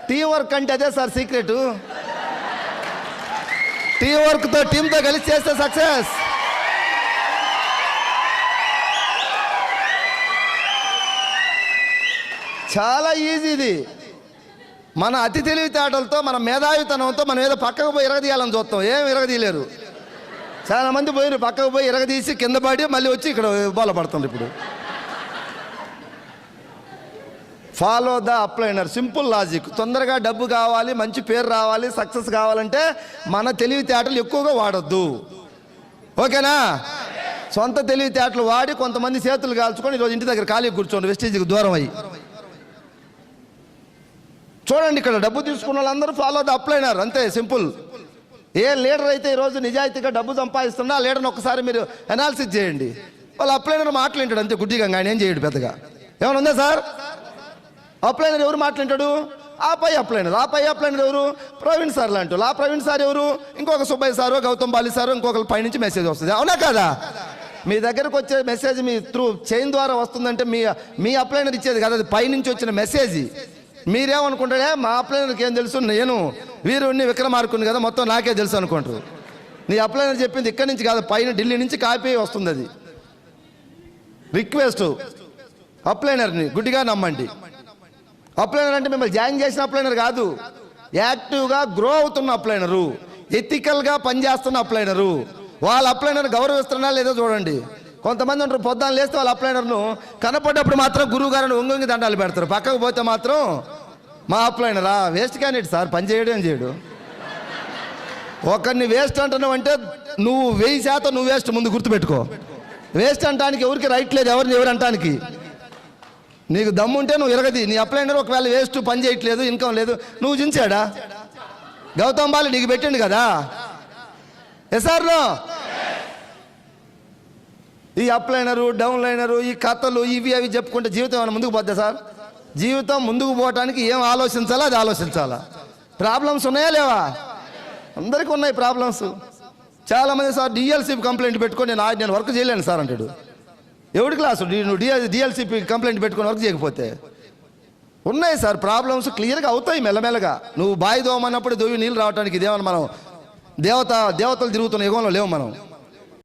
Team work అంటే అదే sir secret. Team వర్క్తో టీంతో కలిసి చేస్తే సక్సెస్. చాలా ఈజీ ఇది. మన అతి తెలివితేటలతో, మన మేధావితనంతో మనం ఏదో పక్కకు పోయి ఇరగదీయాలని చూస్తాం. ఏం ఇరగదీయలేరు. చాలా మంది పోయి పక్కకు పోయి ఇరగదీసి కింద పడి మళ్ళీ వచ్చి ఇక్కడ బోలపడుతుంది. ఇప్పుడు ఫాలో ద అప్లైనర్, సింపుల్ లాజిక్. తొందరగా డబ్బు కావాలి, మంచి పేరు రావాలి, సక్సెస్ కావాలంటే మన తెలివితేటలు ఎక్కువగా వాడొద్దు. ఓకేనా? సొంత తెలివితేటలు వాడి కొంతమంది చేతులు కాల్చుకొని ఈరోజు ఇంటి దగ్గర ఖాళీ కూర్చోండి, వెస్టేజ్కి దూరం అయ్యి. చూడండి, ఇక్కడ డబ్బు తీసుకున్న వాళ్ళందరూ ఫాలో ద అప్లైనర్, అంతే సింపుల్. ఏ లీడర్ అయితే ఈరోజు నిజాయితీగా డబ్బు సంపాదిస్తున్నా ఆ లీడర్ని ఒకసారి మీరు అనాలిసిస్ చేయండి. వాళ్ళు అప్లైనర్ మాట్లాంటాడు అంతే గుడ్డిగా, ఆయన ఏం చేయడు పెద్దగా. ఏమైనా ఉందా సార్? అప్లైనర్ ఎవరు మాట్లాంటాడు? ఆ పై అప్లైనర్ ఎవరు? ప్రవీణ్ సార్ లాంటి వాళ్ళు. ఆ ప్రవీణ్ సార్ ఎవరు? ఇంకొక సుబ్బయ్య సారు, గౌతమ్ బాలి సారు, ఇంకొకరి పైనుంచి మెసేజ్ వస్తుంది. అవునా కాదా? మీ దగ్గరకు వచ్చే మెసేజ్ మీ త్రూ చైన్ ద్వారా వస్తుందంటే మీ అప్లైనర్ ఇచ్చేది కదా, అది పైనుంచి వచ్చిన మెసేజ్. మీరేమనుకుంటాడే, మా అప్లైనర్కి ఏం తెలుసు, నేను వీరుణ్ణి విక్రమార్కుని కదా, మొత్తం నాకే తెలుసు అనుకుంటారు. నీ అప్లైనర్ చెప్పింది ఇక్కడి నుంచి కాదు, పైన ఢిల్లీ నుంచి కాపీ వస్తుంది. అది రిక్వెస్ట్. అప్లైనర్ని గుడ్డిగా నమ్మండి. అప్లైనర్ అంటే మిమ్మల్ని జాయిన్ చేసిన అప్లైనర్ కాదు, యాక్టివ్గా గ్రో అవుతున్న అప్లైనరు, ఎథికల్గా పనిచేస్తున్న అప్లైనరు. వాళ్ళ అప్లైనర్ గౌరవిస్తున్నా లేదో చూడండి. కొంతమంది ఉంటారు, పొద్దున్న లేస్తే వాళ్ళ అప్లైనర్ను కనపడ్డప్పుడు మాత్రం గురువు గారిని ఒంగొంగి దండాలు పెడతారు, పక్కకు పోతే మాత్రం మా అప్లైనరా వేస్ట్ క్యాండిడేట్ సార్, పని చేయడం చేయడు. ఒకరిని వేస్ట్ అంటున్నావు అంటే నువ్వు 1000% నువ్వు వేస్ట్. ముందు గుర్తుపెట్టుకో, వేస్ట్ అంటానికి ఎవరికి రైట్ లేదు, ఎవరు అంటానికి. నీకు దమ్ముంటే నువ్వు ఇరగది. నీ అప్లైనర్ ఒకవేళ వేస్ట్, పని చేయట్లేదు, ఇన్కమ్ లేదు, నువ్వు చించాడా? గౌతమ్ బాలి నీకు పెట్టండి కదా. ఎస్ఆర్లో ఈ అప్లైనరు, డౌన్లైనరు, ఈ కథలు ఇవి అవి చెప్పుకుంటే జీవితం ఏమైనా ముందుకు పోద్దా సార్? జీవితం ముందుకు పోవటానికి ఏం ఆలోచించాలా అది ఆలోచించాలా. ప్రాబ్లమ్స్ ఉన్నాయా లేవా? అందరికీ ఉన్నాయి ప్రాబ్లమ్స్. చాలామంది సార్ డిఎల్సీపీ కంప్లైంట్ పెట్టుకొని నేను వర్క్ చేయలేను సార్ అంటాడు. ఎవడి క్లాసు నువ్వు డిఎల్సీపీ కంప్లైంట్ పెట్టుకొని వర్క్ చేయకపోతే? ఉన్నాయి సార్ ప్రాబ్లమ్స్, క్లియర్గా అవుతాయి మెల్లమెల్లగా. నువ్వు బావి దోమన్నప్పుడు దోవి నీళ్ళు రావడానికి ఇదేమన్నా మనం దేవతలు తిరుగుతున్న యుగంలో లేవు మనం.